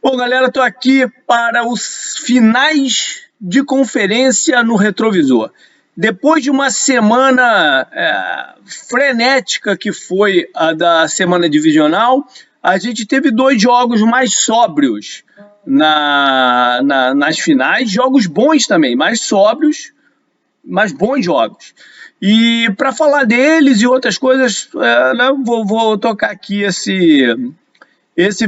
Bom, galera, estou aqui para os finais de conferência no retrovisor. Depois de uma semana frenética que foi a da semana divisional, a gente teve dois jogos mais sóbrios nas finais, jogos bons também, mais sóbrios, mas bons jogos. E para falar deles e outras coisas, né, vou tocar aqui esse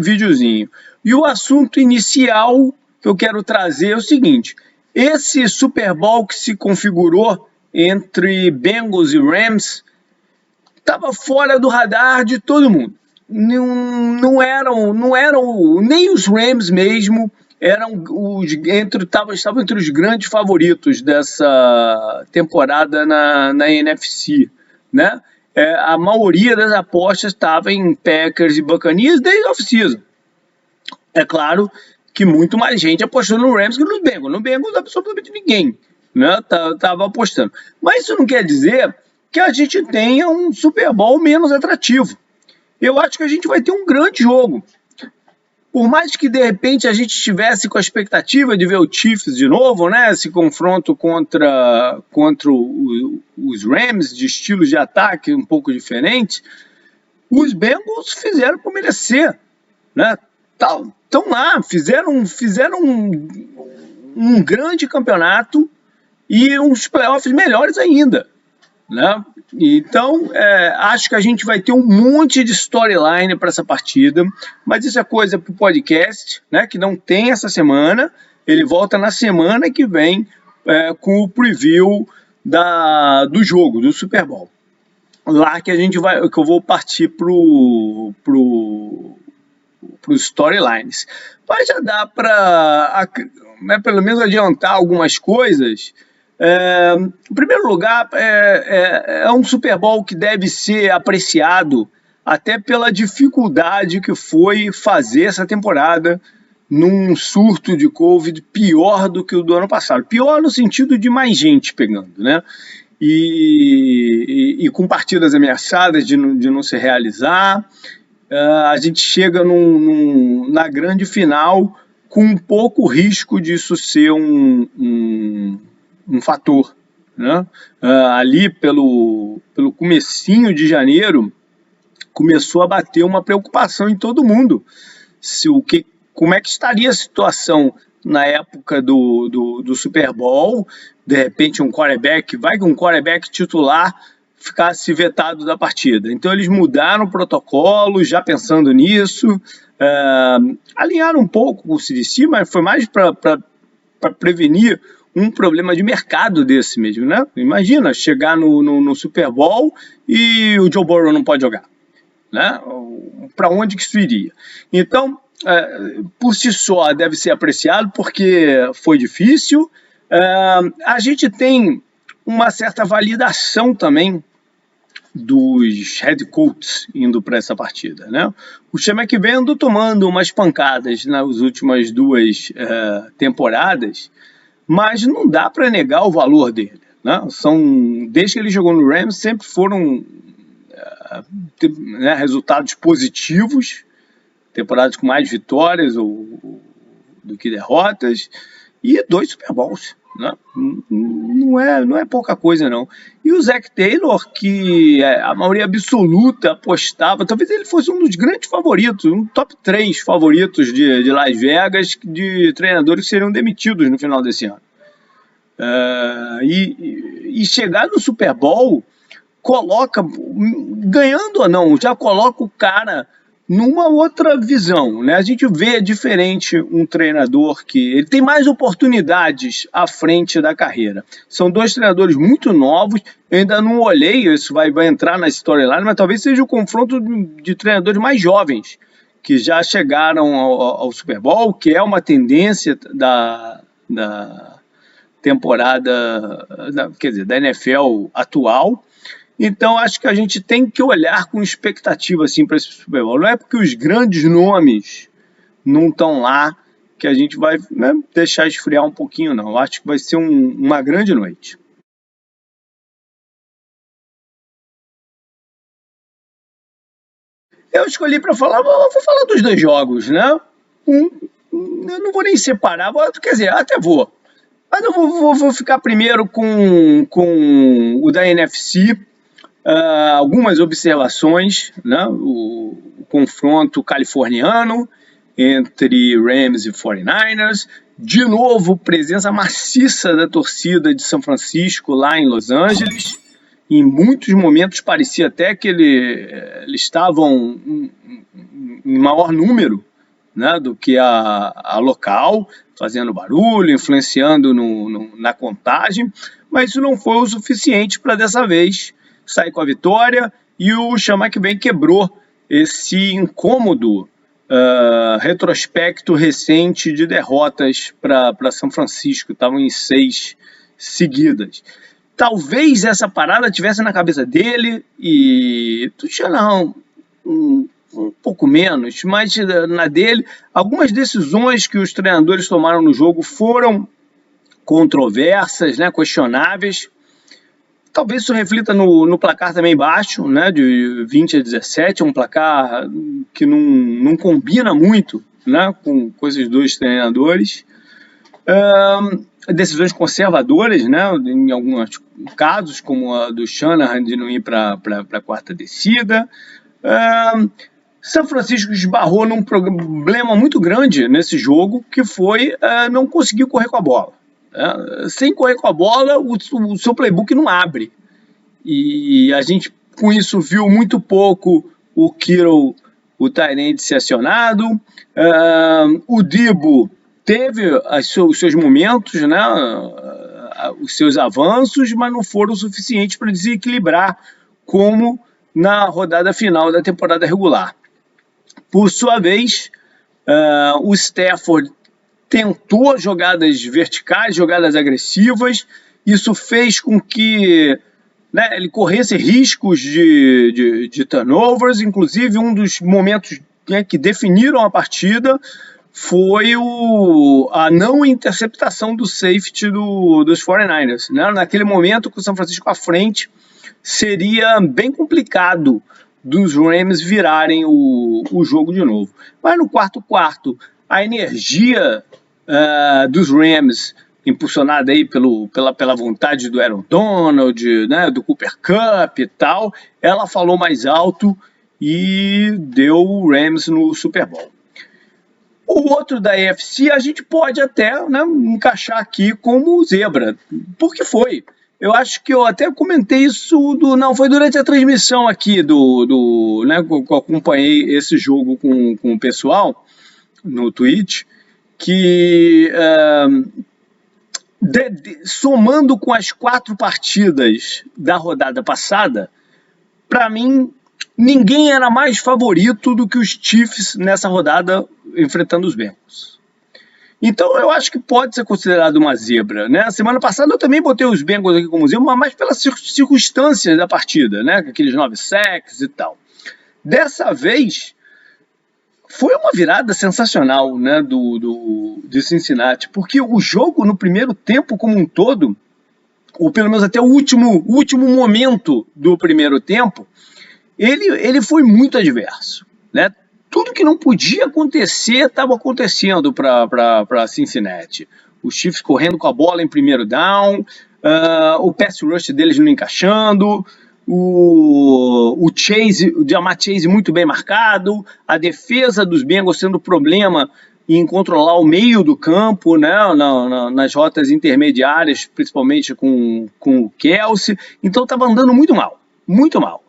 videozinho. E o assunto inicial que eu quero trazer é o seguinte: esse Super Bowl que se configurou entre Bengals e Rams estava fora do radar de todo mundo. Não eram nem os Rams mesmo estavam entre os grandes favoritos dessa temporada na NFC, né? A maioria das apostas estava em Packers e Buccaneers desde a off-season. É claro que muito mais gente apostou no Rams que no Bengals. No Bengals, absolutamente ninguém, né, tava apostando. Mas isso não quer dizer que a gente tenha um Super Bowl menos atrativo. Eu acho que a gente vai ter um grande jogo. Por mais que, de repente, a gente estivesse com a expectativa de ver o Chiefs de novo, né, esse confronto contra os Rams, de estilos de ataque um pouco diferentes, os Bengals fizeram por merecer, né? Estão lá, fizeram um grande campeonato e uns playoffs melhores ainda, né? Então, acho que a gente vai ter um monte de storyline para essa partida, mas isso é coisa para o podcast, né? Que não tem essa semana, ele volta na semana que vem com o preview do jogo, do Super Bowl. Lá que eu vou partir pro storylines. Mas já dá para, né, pelo menos adiantar algumas coisas. Em primeiro lugar, é um Super Bowl que deve ser apreciado até pela dificuldade que foi fazer essa temporada num surto de Covid pior do que o do ano passado. Pior no sentido de mais gente pegando, né? E com partidas ameaçadas de não se realizar. A gente chega na grande final com um pouco risco disso ser um fator, né? Ali pelo comecinho de janeiro começou a bater uma preocupação em todo mundo. Como é que estaria a situação na época do Super Bowl? De repente um quarterback titular ficasse vetado da partida. Então eles mudaram o protocolo, já pensando nisso, alinharam um pouco com o CDC, mas foi mais para prevenir um problema de mercado desse mesmo, né? Imagina chegar no Super Bowl e o Joe Burrow não pode jogar, né? Para onde que isso iria? Então, por si só deve ser apreciado porque foi difícil. A gente tem uma certa validação também dos head coaches indo para essa partida, né? O Sean McVay andou tomando umas pancadas nas últimas duas temporadas, mas não dá para negar o valor dele, né? Desde que ele jogou no Rams, sempre foram resultados positivos, temporadas com mais vitórias do que derrotas, e 2 Super Bowls, né? Não é pouca coisa, não. E o Zac Taylor, que a maioria absoluta apostava, talvez ele fosse um dos grandes favoritos, um top 3 favoritos de Las Vegas, de treinadores que seriam demitidos no final desse ano. E chegar no Super Bowl coloca, ganhando ou não, já coloca o cara numa outra visão, né? A gente vê diferente um treinador que ele tem mais oportunidades à frente da carreira. São dois treinadores muito novos, eu ainda não olhei, isso vai entrar na storyline, mas talvez seja o confronto de treinadores mais jovens, que já chegaram ao Super Bowl, que é uma tendência da temporada, quer dizer, da NFL atual. Então, acho que a gente tem que olhar com expectativa assim, para esse Super Bowl. Não é porque os grandes nomes não estão lá que a gente vai, né, deixar esfriar um pouquinho, não. Acho que vai ser uma grande noite. Eu escolhi para falar, vou falar dos dois jogos, né? Um eu não vou nem separar, quer dizer, até vou. Mas eu vou ficar primeiro com o da NFC. Algumas observações, né? O confronto californiano entre Rams e 49ers. De novo, presença maciça da torcida de São Francisco lá em Los Angeles. Em muitos momentos parecia até que eles estavam em maior número, né, do que a local, fazendo barulho, influenciando na contagem, mas isso não foi o suficiente para dessa vez sair com a vitória, e o Sean McVay quebrou esse incômodo retrospecto recente de derrotas para São Francisco. Estavam em 6 seguidas. Talvez essa parada tivesse na cabeça dele e do Shanahan um pouco menos, mas na dele. Algumas decisões que os treinadores tomaram no jogo foram controversas, né, questionáveis. Talvez isso reflita no placar também baixo, né, de 20-17, um placar que não combina muito, né, com coisas dos treinadores. Decisões conservadoras, né, em alguns casos, como a do Shanahan de não ir para a quarta descida. São Francisco esbarrou num problema muito grande nesse jogo, que foi não conseguir correr com a bola. Sem correr com a bola, o seu playbook não abre. E a gente, com isso, viu muito pouco o Kittle, o tight end, ser acionado. O Debo teve os seus momentos, né, os seus avanços, mas não foram o suficiente para desequilibrar como na rodada final da temporada regular. Por sua vez, o Stafford tentou jogadas verticais, jogadas agressivas. Isso fez com que, né, ele corresse riscos de turnovers. Inclusive, um dos momentos, né, que definiram a partida foi a não interceptação do safety dos 49ers. Né? Naquele momento, com o São Francisco à frente, seria bem complicado dos Rams virarem o jogo de novo. Mas no quarto, a energia dos Rams, impulsionada aí pela vontade do Aaron Donald, né, do Cooper Kupp e tal, ela falou mais alto e deu o Rams no Super Bowl. O outro da AFC a gente pode até, né, encaixar aqui como zebra, porque foi. Eu acho que eu até comentei isso, não, foi durante a transmissão aqui né, que eu acompanhei esse jogo com o pessoal no Twitch, que somando com as 4 partidas da rodada passada, para mim, ninguém era mais favorito do que os Chiefs nessa rodada enfrentando os Bengals. Então, eu acho que pode ser considerado uma zebra, né? Semana passada eu também botei os Bengals aqui como zebra, mas mais pelas circunstâncias da partida, né? Aqueles 9 sacks e tal. Dessa vez, foi uma virada sensacional, né, de Cincinnati, porque o jogo no primeiro tempo como um todo, ou pelo menos até o último momento do primeiro tempo, ele foi muito adverso, né? Tudo que não podia acontecer estava acontecendo para Cincinnati. Os Chiefs correndo com a bola em primeiro down, o pass rush deles não encaixando, o Ja'Marr Chase muito bem marcado, a defesa dos Bengals sendo problema em controlar o meio do campo, né, nas rotas intermediárias, principalmente com o Kelce. Então estava andando muito mal, muito mal.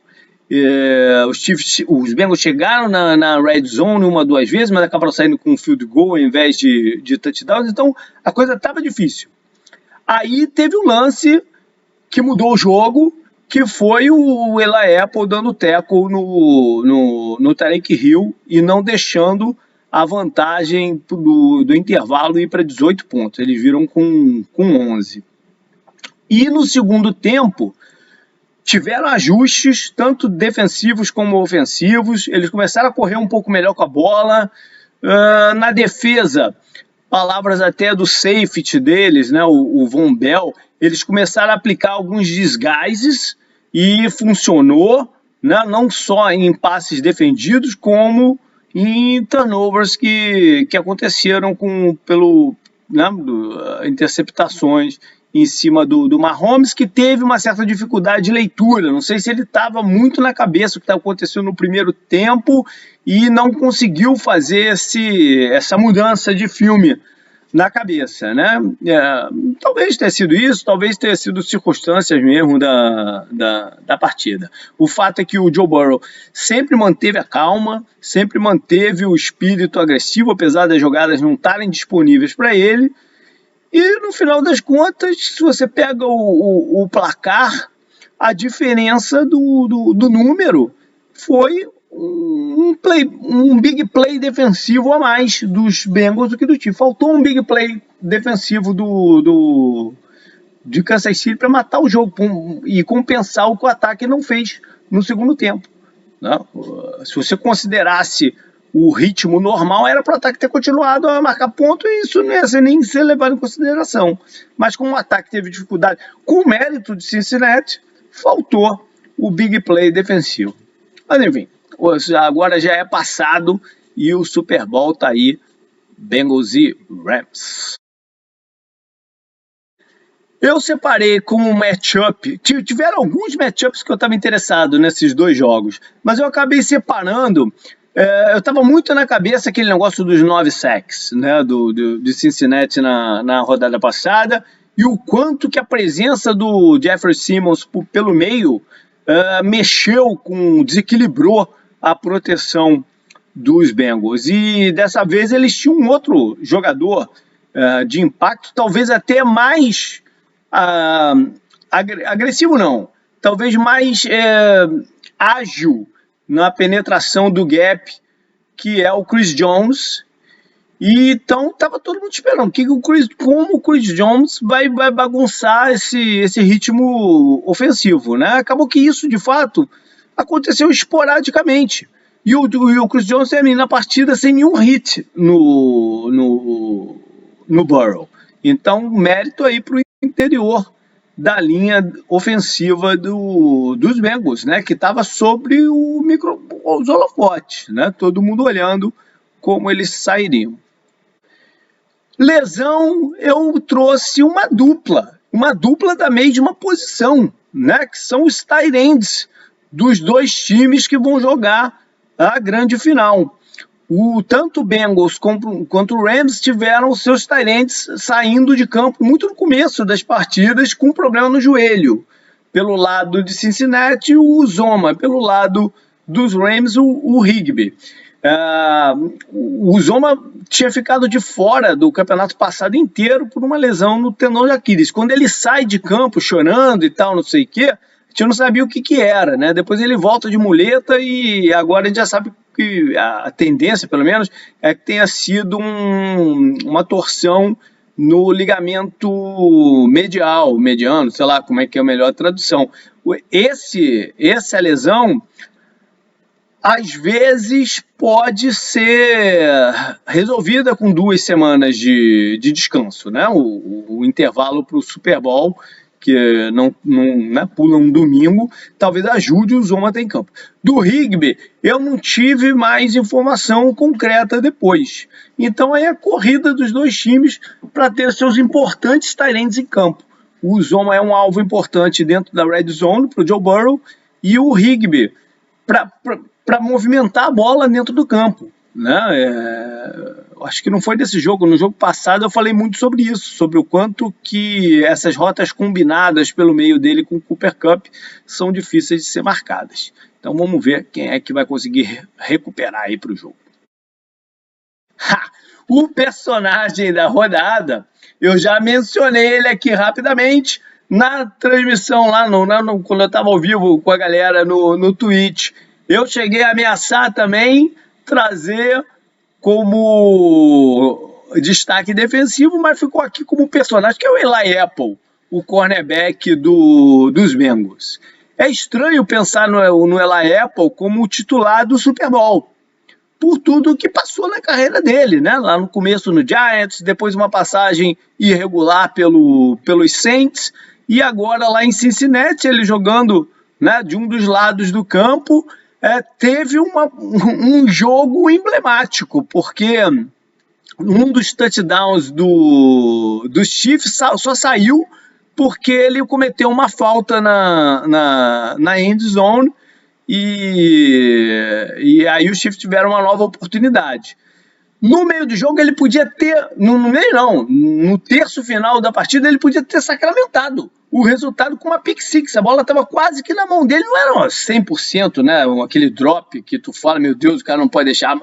Os Bengals chegaram na red zone 1 ou 2 vezes, mas acabaram saindo com um field goal ao invés de touchdowns, então a coisa estava difícil. Aí teve um lance que mudou o jogo, que foi o Eli Apple dando tackle no Tyreek Hill e não deixando a vantagem do intervalo ir para 18 pontos. Eles viram com 11. E no segundo tempo, tiveram ajustes, tanto defensivos como ofensivos. Eles começaram a correr um pouco melhor com a bola. Na defesa, palavras até do safety deles, né, o Von Bell, eles começaram a aplicar alguns disguises e funcionou, né, não só em passes defendidos, como em turnovers que aconteceram pelo interceptações em cima do Mahomes, que teve uma certa dificuldade de leitura. Não sei se ele estava muito na cabeça o que estava acontecendo no primeiro tempo e não conseguiu fazer essa mudança de filme na cabeça, né? Talvez tenha sido isso, talvez tenha sido circunstâncias mesmo da partida. O fato é que o Joe Burrow sempre manteve a calma, sempre manteve o espírito agressivo, apesar das jogadas não estarem disponíveis para ele. E no final das contas, se você pega o placar, a diferença do número foi um big play defensivo a mais dos Bengals do que do time. Faltou um big play defensivo de Kansas City para matar o jogo e compensar o que o ataque não fez no segundo tempo. Não? Se você considerasse o ritmo normal, era para o ataque ter continuado a marcar ponto e isso não ia nem ser levado em consideração. Mas como o ataque teve dificuldade, com o mérito de Cincinnati, faltou o big play defensivo. Mas enfim, agora já é passado e o Super Bowl está aí, Bengals e Rams. Eu separei como matchup, tiveram alguns matchups que eu estava interessado nesses dois jogos, mas eu acabei separando. Eu estava muito na cabeça aquele negócio dos 9 sacks, né, de Cincinnati na rodada passada, e o quanto que a presença do Jeffrey Simmons pelo meio desequilibrou a proteção dos Bengals. E dessa vez eles tinham um outro jogador de impacto, talvez até mais agressivo não, talvez mais ágil na penetração do gap, que é o Chris Jones. E então estava todo mundo esperando como o Chris Jones vai bagunçar esse ritmo ofensivo, né? Acabou que isso, de fato, aconteceu esporadicamente. E o Chris Jones termina a partida sem nenhum hit no Burrow. Então, mérito aí para o interior da linha ofensiva dos Bengals, né? Que estava sobre os holofotes, né? Todo mundo olhando como eles sairiam. Lesão, eu trouxe uma dupla da mesma posição, né? Que são os tight ends dos dois times que vão jogar a grande final. Tanto o Bengals quanto o Rams tiveram seus tight ends saindo de campo muito no começo das partidas com problema no joelho. Pelo lado de Cincinnati, o Uzomah. Pelo lado dos Rams, o Higbee. O Uzomah tinha ficado de fora do campeonato passado inteiro por uma lesão no tendão de Aquiles. Quando ele sai de campo chorando e tal, não sei o quê, a gente não sabia o que era, né? Depois ele volta de muleta e agora a gente já sabe que a tendência, pelo menos, é que tenha sido uma torção no ligamento mediano, sei lá como é que é a melhor tradução. Essa lesão, às vezes, pode ser resolvida com 2 semanas de descanso, né? O intervalo para o Super Bowl, que não pula um domingo, talvez ajude o Uzomah a ter em campo. Do Higbee, eu não tive mais informação concreta depois. Então, aí a corrida dos dois times para ter seus importantes tight ends em campo. O Uzomah é um alvo importante dentro da red zone para o Joe Burrow e o Higbee para movimentar a bola dentro do campo, né? Acho que não foi desse jogo. No jogo passado eu falei muito sobre isso, sobre o quanto que essas rotas combinadas pelo meio dele com o Cooper Kupp são difíceis de ser marcadas. Então vamos ver quem é que vai conseguir recuperar aí para o jogo. O personagem da rodada, eu já mencionei ele aqui rapidamente na transmissão lá, quando eu estava ao vivo com a galera no Twitch. Eu cheguei a ameaçar também trazer como destaque defensivo, mas ficou aqui como personagem, que é o Eli Apple, o cornerback dos Bengals. É estranho pensar no Eli Apple como titular do Super Bowl, por tudo que passou na carreira dele, né? Lá no começo no Giants, depois uma passagem irregular pelos Saints, e agora lá em Cincinnati, ele jogando, né, de um dos lados do campo. teve um jogo emblemático, porque um dos touchdowns dos Chiefs só saiu porque ele cometeu uma falta na end zone e aí os Chiefs tiveram uma nova oportunidade. No meio do jogo ele podia ter, no terço final da partida ele podia ter sacramentado o resultado com uma pick six. A bola estava quase que na mão dele, não era 100%, né? Aquele drop que tu fala, meu Deus, o cara não pode deixar,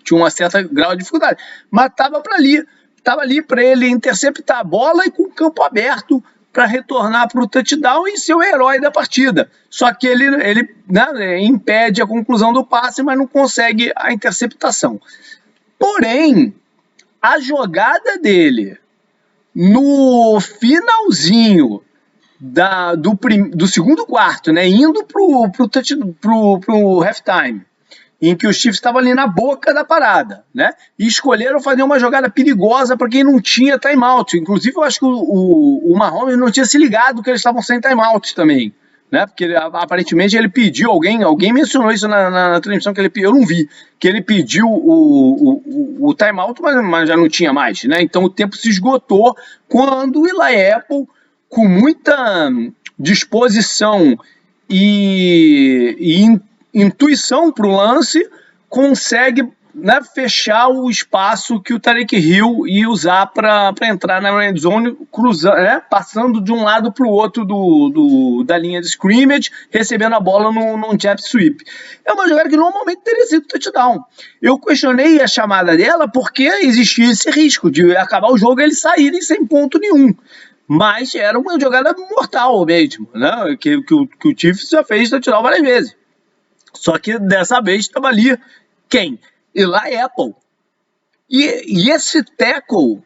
tinha um certo grau de dificuldade, mas estava ali para ele interceptar a bola e com o campo aberto para retornar para o touchdown e ser o herói da partida. Só que ele né, impede a conclusão do passe, mas não consegue a interceptação. Porém, a jogada dele no finalzinho do segundo quarto, né, indo pro halftime, em que os Chiefs estavam ali na boca da parada, né, e escolheram fazer uma jogada perigosa para quem não tinha timeout. Inclusive, eu acho que o Mahomes não tinha se ligado que eles estavam sem timeout também, né, porque aparentemente ele pediu, alguém mencionou isso na transmissão, que ele pediu, eu não vi, que ele pediu o timeout, mas já não tinha mais, né, então o tempo se esgotou quando o Eli Apple, com muita disposição e intuição para o lance, consegue, né, fechar o espaço que o Tyreek Hill ia usar para entrar na red zone, cruzando, né, passando de um lado para o outro da linha de scrimmage, recebendo a bola num jet sweep. É uma jogada que normalmente teria sido touchdown. Eu questionei a chamada dela porque existia esse risco de acabar o jogo e eles saírem sem ponto nenhum. Mas era uma jogada mortal mesmo, né, que o Chiefs já fez touchdown várias vezes. Só que dessa vez estava ali quem? Eli Apple. E esse tackle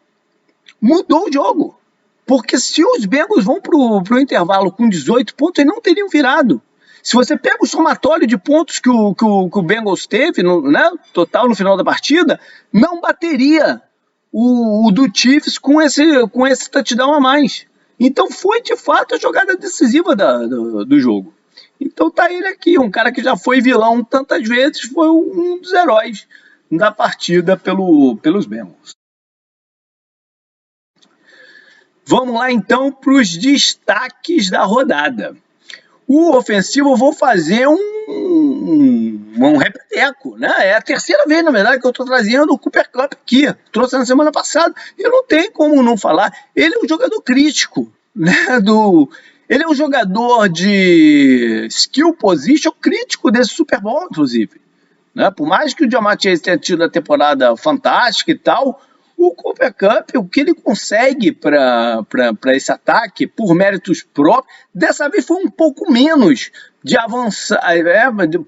mudou o jogo. Porque se os Bengals vão pro intervalo com 18 pontos, eles não teriam virado. Se você pega o somatório de pontos que o Bengals teve, né, total no final da partida, não bateria o do Chiefs com esse touchdown a mais. Então foi de fato a jogada decisiva do jogo. Então tá ele aqui, um cara que já foi vilão tantas vezes, foi um dos heróis da partida pelos Bengals. Vamos lá então para os destaques da rodada. O ofensivo eu vou fazer um repeteco, né? É a terceira vez, na verdade, que eu estou trazendo o Cooper Kupp aqui. Trouxe na semana passada e não tem como não falar. Ele é um jogador crítico, né? Ele é um jogador de skill position crítico desse Super Bowl, inclusive, né? Por mais que o Ja'Marr Chase tenha tido a temporada fantástica e tal, o Cooper Kupp, o que ele consegue para esse ataque, por méritos próprios, dessa vez foi um pouco menos de avançar,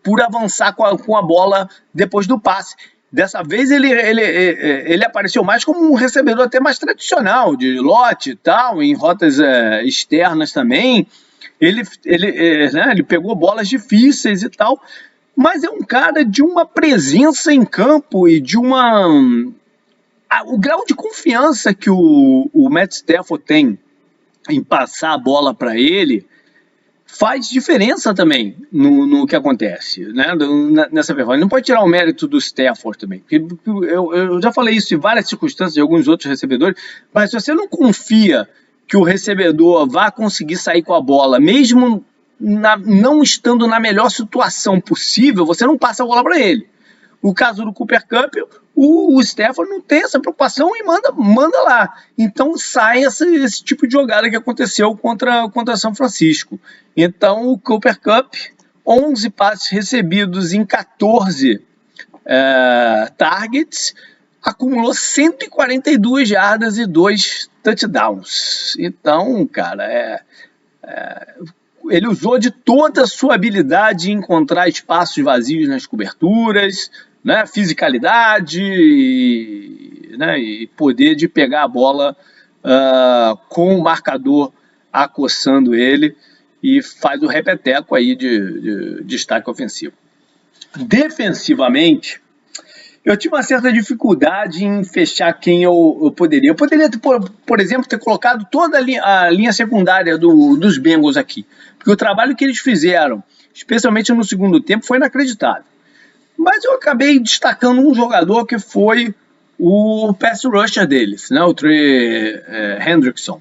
por avançar com a bola depois do passe. Dessa vez ele apareceu mais como um recebedor até mais tradicional, de lote e tal, em rotas externas também. Ele pegou bolas difíceis e tal, mas é um cara de uma presença em campo e de o grau de confiança que o Matt Stafford tem em passar a bola para ele faz diferença também no que acontece, né? Nessa performance. Não pode tirar o mérito do Stafford também. Eu já falei isso em várias circunstâncias de alguns outros recebedores, mas se você não confia que o recebedor vá conseguir sair com a bola, mesmo não estando na melhor situação possível, você não passa a bola para ele. O caso do Cooper Kupp, o Stafford não tem essa preocupação e manda lá. Então sai esse tipo de jogada que aconteceu contra São Francisco. Então o Cooper Kupp, 11 passes recebidos em 14 targets, acumulou 142 jardas e 2 touchdowns. Então, cara, ele usou de toda a sua habilidade em encontrar espaços vazios nas coberturas, né, fisicalidade e poder de pegar a bola com o marcador acossando ele, e faz o repeteco aí de destaque ofensivo. Defensivamente, Eu tive uma certa dificuldade em fechar quem eu poderia. Eu poderia, por exemplo, ter colocado toda a linha secundária dos Bengals aqui. Porque o trabalho que eles fizeram, especialmente no segundo tempo, foi inacreditável. Mas eu acabei destacando um jogador que foi o pass rusher deles, né? O Trey Hendrickson.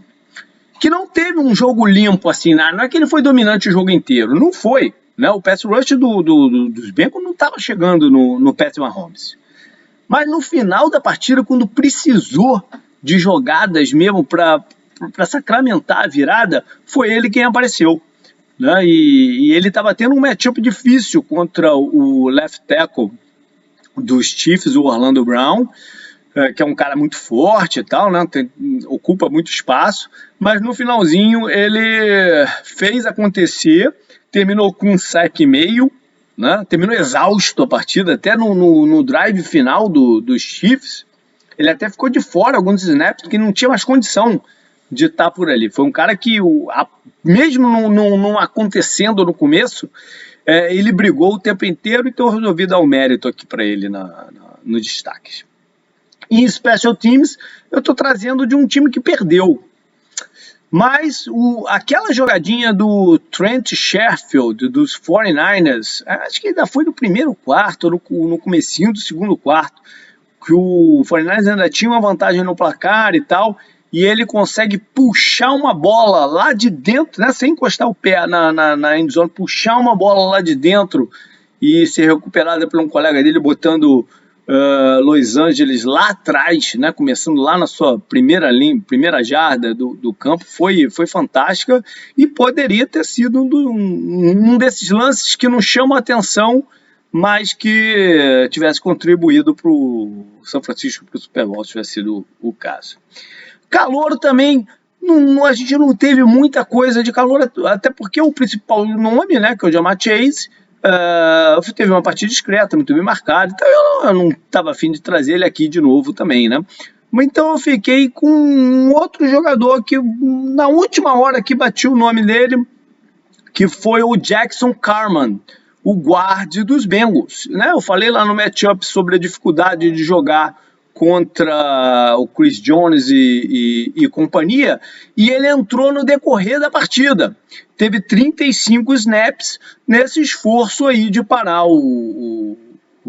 Que não teve um jogo limpo assim, não é que ele foi dominante o jogo inteiro, não foi. Né? O pass rush dos Bengals não estava chegando no Patrick Mahomes. Mas no final da partida, quando precisou de jogadas mesmo para sacramentar a virada, foi ele quem apareceu. Né? E ele estava tendo um matchup difícil contra o left tackle dos Chiefs, o Orlando Brown, que é um cara muito forte e tal, né? Ocupa muito espaço, mas no finalzinho ele fez acontecer, terminou com um sack e meio, né? Terminou exausto a partida, até no drive final dos Chiefs, ele até ficou de fora alguns snaps, porque não tinha mais condição de estar por ali. Foi um cara que, mesmo não acontecendo no começo, ele brigou o tempo inteiro, então eu resolvi dar o mérito aqui para ele nos destaques. E em Special Teams, eu estou trazendo de um time que perdeu. Mas aquela jogadinha do Trent Sherfield, dos 49ers, acho que ainda foi no primeiro quarto, no comecinho do segundo quarto, que o 49ers ainda tinha uma vantagem no placar e tal, e ele consegue puxar uma bola lá de dentro, né, sem encostar o pé na endzone, puxar uma bola lá de dentro e ser recuperada por um colega dele, botando Los Angeles lá atrás, né, começando lá na sua primeira jarda do campo, foi fantástica e poderia ter sido um desses lances que não chama atenção, mas que tivesse contribuído para o São Francisco para o Super Bowl, se tivesse sido o caso. Calor também, a gente não teve muita coisa de calor, até porque o principal nome, né, que é o Ja'Marr Chase, teve uma partida discreta, muito bem marcada, então eu não estava afim de trazer ele aqui de novo também, né? Então eu fiquei com um outro jogador que na última hora que bati o nome dele, que foi o Jackson Carman, o guarde dos Bengals, né? Eu falei lá no matchup sobre a dificuldade de jogar contra o Chris Jones e companhia, e ele entrou no decorrer da partida. Teve 35 snaps nesse esforço aí de parar o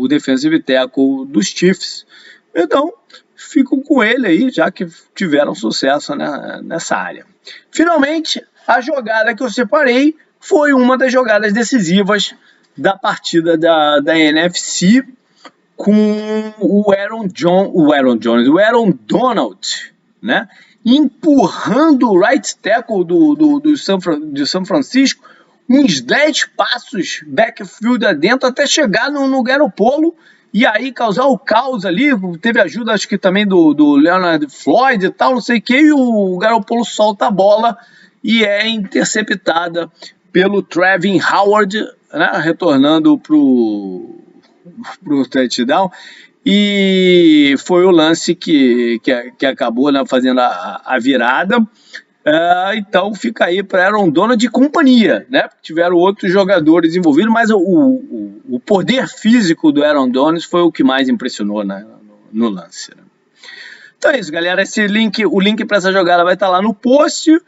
defensive tackle dos Chiefs. Então, fico com ele aí, já que tiveram sucesso, né, nessa área. Finalmente, a jogada que eu separei foi uma das jogadas decisivas da partida da NFC, com o Aaron Donald, né, empurrando o right tackle de São Francisco uns 10 passos backfield adentro até chegar no Garoppolo e aí causar o caos ali. Teve ajuda, acho que também do Leonard Floyd e tal, não sei o que, e o Garoppolo solta a bola e é interceptada pelo Trevin Howard, né, retornando pro touchdown, e foi o lance que acabou, né, fazendo a virada. Então fica aí para Aaron Donald de companhia, né? Tiveram outros jogadores envolvidos, mas o poder físico do Aaron Donald foi o que mais impressionou, né, no lance. Né? Então é isso, galera. O link para essa jogada vai estar lá no post,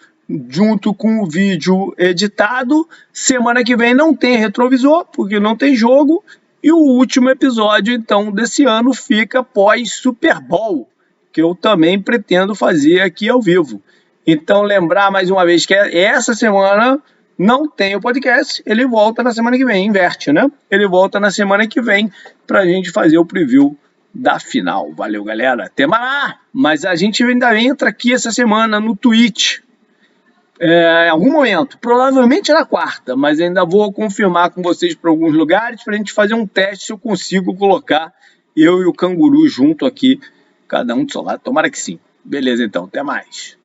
junto com o vídeo editado. Semana que vem não tem retrovisor, porque não tem jogo. E o último episódio, então, desse ano fica pós-Super Bowl, que eu também pretendo fazer aqui ao vivo. Então, lembrar mais uma vez que essa semana não tem o podcast, ele volta na semana que vem, inverte, né? Ele volta na semana que vem para a gente fazer o preview da final. Valeu, galera. Até mais! Mas a gente ainda entra aqui essa semana no Twitch. Em algum momento, provavelmente na quarta, mas ainda vou confirmar com vocês para alguns lugares para a gente fazer um teste se eu consigo colocar eu e o Canguru junto aqui, cada um do seu lado. Tomara que sim. Beleza, então, até mais.